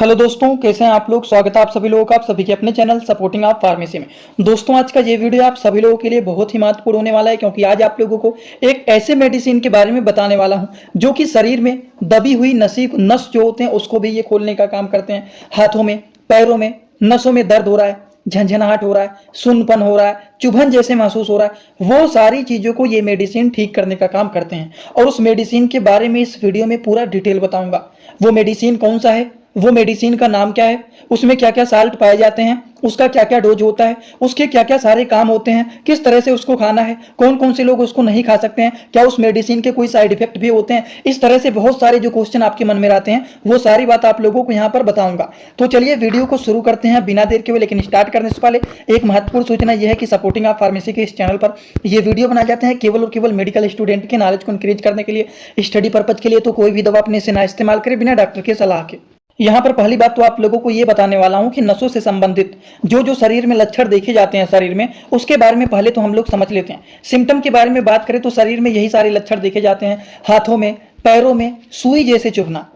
Hello दोस्तों, कैसे हैं आप लोग। स्वागत है आप सभी लोगों का आप सभी के अपने चैनल सपोर्टिंग आप फार्मेसी में। दोस्तों, आज का ये वीडियो आप सभी लोगों के लिए बहुत ही महत्वपूर्ण होने वाला है, क्योंकि आज आप लोगों को एक ऐसे मेडिसिन के बारे में बताने वाला हूं जो कि शरीर में दबी हुई नस जो होते हैं उसको भी ये खोलने का काम करते हैं। हाथों में, पैरों में, नसों में दर्द हो रहा है, झंझनाहट हो रहा है, सुन्नपन हो रहा है, चुभन जैसे महसूस हो रहा है, वो सारी चीजों को ये मेडिसिन ठीक करने का काम करते हैं। और उस मेडिसिन के बारे में इस वीडियो में पूरा डिटेल बताऊंगा। वो मेडिसिन कौन सा है, वो मेडिसिन का नाम क्या है, उसमें क्या क्या साल्ट पाए जाते हैं, उसका क्या क्या डोज होता है, उसके क्या क्या सारे काम होते हैं, किस तरह से उसको खाना है, कौन कौन से लोग उसको नहीं खा सकते हैं, क्या उस मेडिसिन के कोई साइड इफेक्ट भी होते हैं। इस तरह से बहुत सारे जो क्वेश्चन आपके मन में आते हैं वो सारी बात आप लोगों को यहाँ पर बताऊंगा। तो चलिए वीडियो को शुरू करते हैं बिना देर के हुए। लेकिन स्टार्ट करने से पहले एक महत्वपूर्ण सूचना यह है कि सपोर्टिंग आप फार्मेसी के इस चैनल पर ये वीडियो बनाए जाते हैं केवल और केवल मेडिकल स्टूडेंट के नॉलेज को इंक्रीज करने के लिए, स्टडी पर्पज के लिए। तो कोई भी दवा अपने से ना इस्तेमाल करें बिना डॉक्टर के सलाह के। यहाँ पर पहली बात तो आप लोगों को ये बताने वाला हूँ कि नसों से संबंधित जो शरीर में लक्षण देखे जाते हैं शरीर में, उसके बारे में पहले तो हम लोग समझ लेते हैं। सिम्टम के बारे में बात करें तो शरीर में यही सारे लक्षण देखे जाते हैं। हाथों में, पैरों में सुई जैसे चुभना,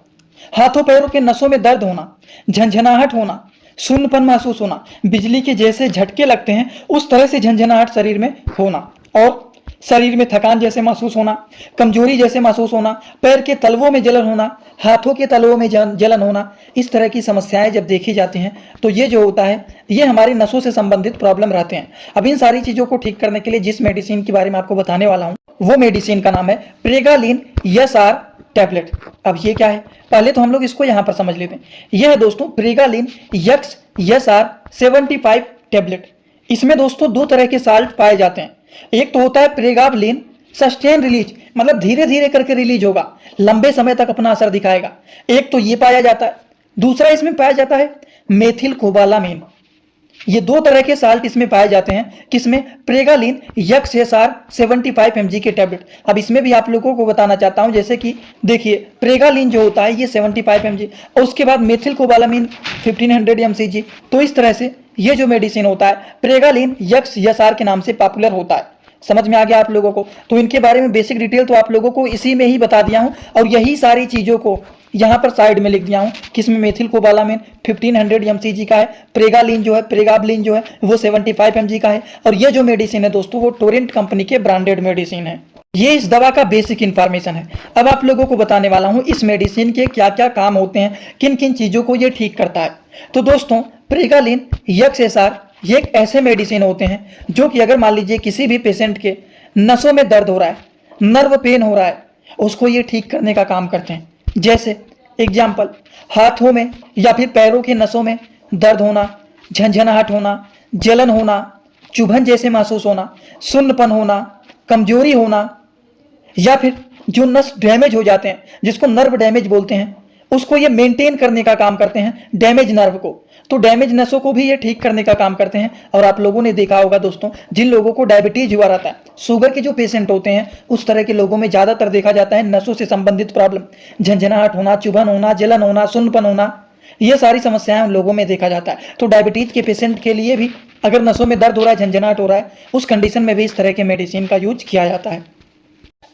हाथों पैरों के नसों में दर्द होना, झंझनाहट होना, सुन्नपन महसूस होना, बिजली के जैसे झटके लगते हैं उस तरह से झंझनाहट शरीर में होना, और शरीर में थकान जैसे महसूस होना, कमजोरी जैसे महसूस होना, पैर के तलवों में जलन होना, हाथों के तलवों में जलन होना। इस तरह की समस्याएं जब देखी जाती हैं तो ये जो होता है ये हमारी नसों से संबंधित प्रॉब्लम रहते हैं। अब इन सारी चीजों को ठीक करने के लिए जिस मेडिसिन के बारे में आपको बताने वाला हूं वो मेडिसिन का नाम है प्रेगालिन SR टैबलेट। अब ये क्या है, पहले तो हम लोग इसको यहां पर समझ लेते हैं। यह है दोस्तों प्रेगालिन SR 75 टैबलेट। इसमें दोस्तों दो तरह के साल्ट पाए जाते हैं। एक तो होता है प्रेगाबलिन सस्टेन रिलीज, मतलब धीरे धीरे करके रिलीज होगा, लंबे समय तक अपना असर दिखाएगा। एक तो ये पाया जाता है। दूसरा इसमें पाया जाता है मेथिल कोबालामीन। ये दो तरह के साल्ट इसमें पाए जाते हैं। किसमें? प्रेगालिन SR 75 mg के टैबलेट। अब इसमें भी आप लोगों को बताना चाहता हूं, जैसे कि देखिए प्रेगालिन जो होता है ये 75 mg और उसके बाद मेथिल कोबालामीन 1500 mcg। तो इस तरह से ये जो मेडिसिन होता है प्रेगालिन SR के नाम से पॉपुलर होता है। समझ में आ गया आप लोगों को? तो इनके बारे में बेसिक डिटेल तो आप लोगों को इसी में ही बता दिया हूं, और यही सारी चीजों को यहां पर साइड में लिख दिया हूं। किसमें? मेथिल कोबालामीन 1500 mcg का है, प्रेगाबलिन जो है वो 75 mg का है, और ये जो मेडिसिन है दोस्तों वो टोरेंट कंपनी के ब्रांडेड मेडिसिन है। ये इस दवा का बेसिक इंफॉर्मेशन है। अब आप लोगों को बताने वाला हूं इस मेडिसिन के क्या क्या काम होते हैं, किन किन चीजों को ये ठीक करता है। तो दोस्तों प्रेगालिन SR ये एक ऐसे मेडिसिन होते हैं जो कि अगर मान लीजिए किसी भी पेशेंट के नसों में दर्द हो रहा है, नर्व पेन हो रहा है, उसको ये ठीक करने का काम करते हैं। जैसे एग्जाम्पल, हाथों में या फिर पैरों के नसों में दर्द होना, झंझनाहट होना, जलन होना, चुभन जैसे महसूस होना, सुन्नपन होना, कमजोरी होना, या फिर जो नस डैमेज हो जाते हैं जिसको नर्व डैमेज बोलते हैं, उसको ये मेंटेन करने का काम करते हैं, डैमेज नर्व को। तो डैमेज नसों को भी ये ठीक करने का काम करते हैं। और आप लोगों ने देखा होगा दोस्तों, जिन लोगों को डायबिटीज हुआ रहता है, शुगर के जो पेशेंट होते हैं, उस तरह के लोगों में ज्यादातर देखा जाता है नसों से संबंधित प्रॉब्लम, झंझनाहट होना, चुभन होना, जलन होना, सुन्नपन होना, ये सारी समस्याएं उन लोगों में देखा जाता है। तो डायबिटीज के पेशेंट के लिए भी अगर नसों में दर्द हो रहा है, झंझनाहट हो रहा है, उस कंडीशन में भी इस तरह के मेडिसिन का यूज किया जाता है।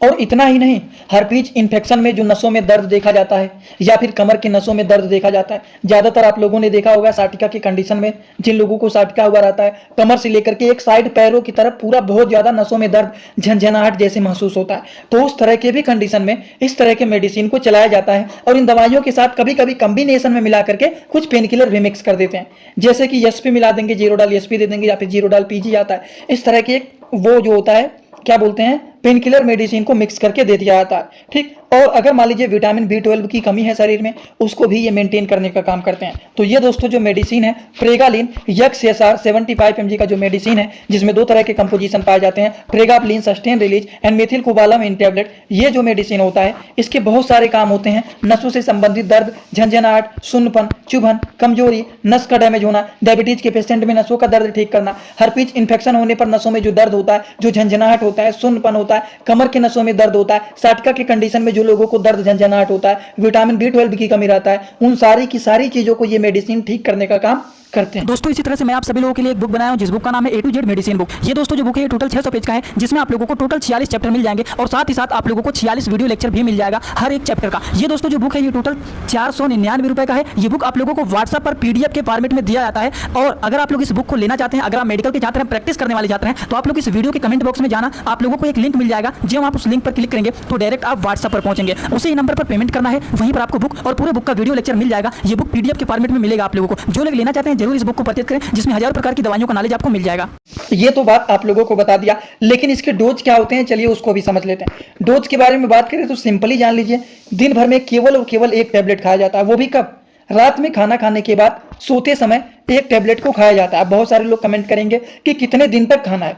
और इतना ही नहीं, हर्पीज इन्फेक्शन में जो नसों में दर्द देखा जाता है, या फिर कमर के नसों में दर्द देखा जाता है, ज्यादातर आप लोगों ने देखा होगा साटिका की कंडीशन में, जिन लोगों को साटिका हुआ रहता है, कमर से लेकर के एक साइड पैरों की तरफ पूरा बहुत ज्यादा नसों में दर्द, झंझनाहट जैसे महसूस होता है। तो उस तरह के भी कंडीशन में इस तरह के मेडिसिन को चलाया जाता है। और इन दवाइयों के साथ कभी कभी कॉम्बिनेशन में मिला करके कुछ पेन किलर भी मिक्स कर देते हैं, जैसे कि SP मिला देंगे, जीरोडाल SP दे देंगे, या फिर जीरोडाल PG आता है। इस तरह के वो जो होता है क्या बोलते हैं, पेन किलर मेडिसिन को मिक्स करके दे दिया जाता है। ठीक। और अगर मान लीजिए विटामिन B12 की कमी है शरीर में, उसको भी ये मेंटेन करने का काम करते हैं। तो ये दोस्तों जो मेडिसिन है प्रेगालिन SR 75 mg का जो मेडिसिन है, जिसमें दो तरह के कंपोजिशन पाए जाते हैं, pregabalin sustain release and methylcobalamin tablet. ये जो मेडिसिन होता है इसके बहुत सारे काम होते हैं। नसों से संबंधित दर्द, झंझनाहट, सुन्नपन, चुभन, कमजोरी, नस का डैमेज होना, डायबिटीज के पेशेंट में नसों का दर्द ठीक करना, हर्पीज इन्फेक्शन होने पर नसों में जो दर्द होता है, जो झंझनाहट होता है, सुन्नपन होता है, होता है, कमर के नसों में दर्द होता है, साटका के कंडीशन में जो लोगों को दर्द झंझनाहट होता है, विटामिन B12 की कमी रहता है, उन सारी की सारी चीजों को ये मेडिसिन ठीक करने का काम करते हैं। दोस्तों इसी तरह से मैं आप सभी लोगों के लिए एक बुक बनाया हूं जिस बुक का नाम है A to Z medicine book. ये दोस्तों जो बुक है ये टोटल 600 पेज का है, जिसमें आप लोगों को टोटल 46 चैप्टर मिल जाएंगे और साथ ही साथ आप लोगों को 46 वीडियो लेक्चर भी मिल जाएगा हर एक चैप्टर का। ये दोस्तों जो बुक है ये टोटल 499 रुपए का है। ये बुक आप लोगों को व्हाट्सएप पर PDF के फॉर्मेट में दिया जाता है। और अगर आप लोग इस बुक को लेना चाहते हैं, अगर आप मेडिकल के छात्र हैं, प्रैक्टिस करने वाले छात्र हैं, तो आप लोग इस वीडियो के कमेंट बॉक्स में जाना, आप लोगों को एक लिंक मिल जाएगा। जब आप उस लिंक पर क्लिक करेंगे तो डायरेक्ट आप व्हाट्सएप पर पहुंचेंगे, उसी नंबर पर पेमेंट करना है, वहीं पर आपको बुक और पूरे बुक का वीडियो लेक्चर मिल जाएगा। ये बुक PDF के फॉर्मेट में मिलेगा आप लोगों को। जो लोग लेना चाहते हैं जरूर इस बुक को परचेज करें, जिसमें हजारों प्रकार की दवाइयों का नॉलेज आपको मिल जाएगा। ये तो बात आप लोगों को बता दिया, लेकिन इसके डोज क्या होते हैं चलिए उसको भी समझ लेते हैं। डोज के बारे में बात करें तो सिंपली जान लीजिए, दिन भर में केवल और केवल एक टैबलेट खाया जाता है, वो भी कब? रात में खाना खाने के बाद सोते समय एक टैबलेट को खाया जाता है। बहुत सारे लोग कमेंट करेंगे कि कितने दिन तक खाना है,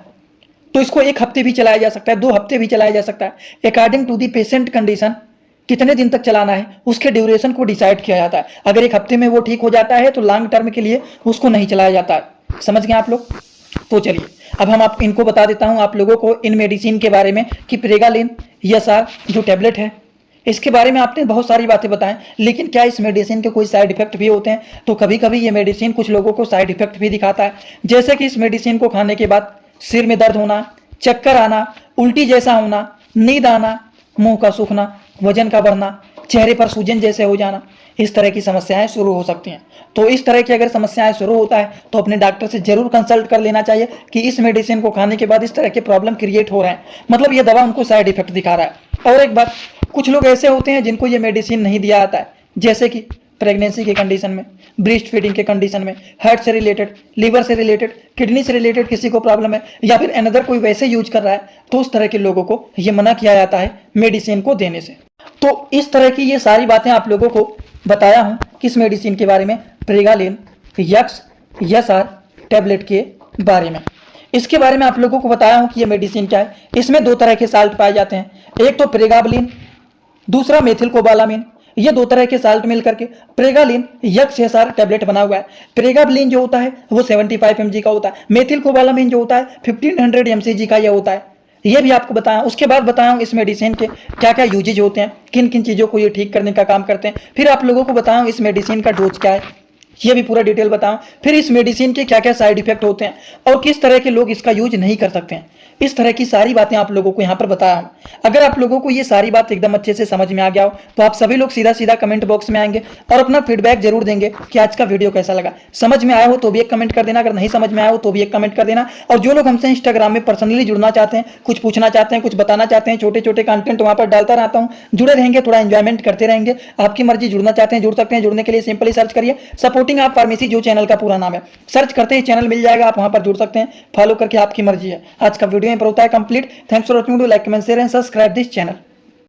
तो इसको 1 हफ्ते भी चलाया जा सकता है, 2 हफ्ते भी चलाया जा सकता है। According to the patient condition कितने दिन तक चलाना है उसके ड्यूरेशन को डिसाइड किया जाता है। अगर 1 हफ्ते में वो ठीक हो जाता है तो लॉन्ग टर्म के लिए उसको नहीं चलाया जाता है। समझ गए आप लोग? तो चलिए अब हम आप इनको बता देता हूं आप लोगों को इन मेडिसिन के बारे में कि प्रेगालिन ESR जो टैबलेट है इसके बारे में आपने बहुत सारी बातें बताएं, लेकिन क्या इस मेडिसिन के कोई साइड इफेक्ट भी होते हैं? तो कभी कभी ये मेडिसिन कुछ लोगों को साइड इफेक्ट भी दिखाता है, जैसे कि इस मेडिसिन को खाने के बाद सिर में दर्द होना, चक्कर आना, उल्टी जैसा होना, नींद आना, मुंह का सूखना, वजन का बढ़ना, चेहरे पर सूजन जैसे हो जाना, इस तरह की समस्याएं शुरू हो सकती हैं। तो इस तरह की अगर समस्याएं शुरू होता है तो अपने डॉक्टर से जरूर कंसल्ट कर लेना चाहिए कि इस मेडिसिन को खाने के बाद इस तरह के प्रॉब्लम क्रिएट हो रहे हैं, मतलब ये दवा उनको साइड इफेक्ट दिखा रहा है। और एक बात, कुछ लोग ऐसे होते हैं जिनको ये मेडिसिन नहीं दिया जाता है, जैसे कि प्रेगनेंसी के कंडीशन में, ब्रेस्ट फीडिंग के कंडीशन में, हार्ट से रिलेटेड, लीवर से रिलेटेड, किडनी से रिलेटेड किसी को प्रॉब्लम है, या फिर अनदर कोई वैसे यूज कर रहा है, तो उस तरह के लोगों को ये मना किया जाता है मेडिसिन को देने से। तो इस तरह की ये सारी बातें आप लोगों को बताया हूं किस मेडिसिन के बारे में, प्रेगालिन ESR टैबलेट के बारे में। इसके बारे में आप लोगों को बताया हूं कि ये मेडिसिन क्या है। इसमें 2 तरह के साल्ट पाए जाते हैं, एक तो प्रेगाबलिन, दूसरा मेथिलकोबालामिन। ये 2 तरह के साल्ट मिलकर के प्रेगालिन ESR टैबलेट बना हुआ है। प्रेगाबलिन जो होता है वो 75 mg का होता है, मेथिलकोबालामिन जो होता है 1500 mcg का ये होता है। ये भी आपको बताया। उसके बाद बताया इस मेडिसिन के क्या क्या यूजेज होते हैं, किन किन चीज़ों को ये ठीक करने का काम करते हैं। फिर आप लोगों को बताया इस मेडिसिन का डोज क्या है, ये भी पूरा डिटेल बताऊं। फिर इस मेडिसिन के क्या क्या साइड इफेक्ट होते हैं और किस तरह के लोग इसका यूज नहीं कर सकते हैं। इस तरह की सारी बातें आप लोगों को यहाँ पर बताया हूं। अगर आप लोगों को ये सारी बात एकदम अच्छे से समझ में आ गया हो तो आप सभी लोग सीधा सीधा कमेंट बॉक्स में आएंगे और अपना फीडबैक जरूर देंगे कि आज का वीडियो कैसा लगा। समझ में आया हो तो भी एक कमेंट कर देना, अगर नहीं समझ में आया हो तो भी एक कमेंट कर देना। और जो लोग हमसे इंस्टाग्राम में पर्सनली जुड़ना चाहते हैं, कुछ पूछना चाहते हैं, कुछ बताना चाहते हैं, छोटे छोटे कंटेंट वहां पर डालता रहता हूँ, जुड़े रहेंगे, थोड़ा एंजॉयमेंट करते रहेंगे। आपकी मर्जी, जुड़ना चाहते हैं जुड़ सकते हैं। जुड़ने के लिए सिंपली सर्च करिए सपोर्टिंग आप फार्मेसी, जो चैनल का पूरा नाम है, सर्च करते ही चैनल मिल जाएगा, आप वहां पर जुड़ सकते हैं। फॉलो करके आपकी मर्जी है। आज का वीडियो यहीं पर होता है complete. Thanks for watching, do like, comment, share and subscribe this channel.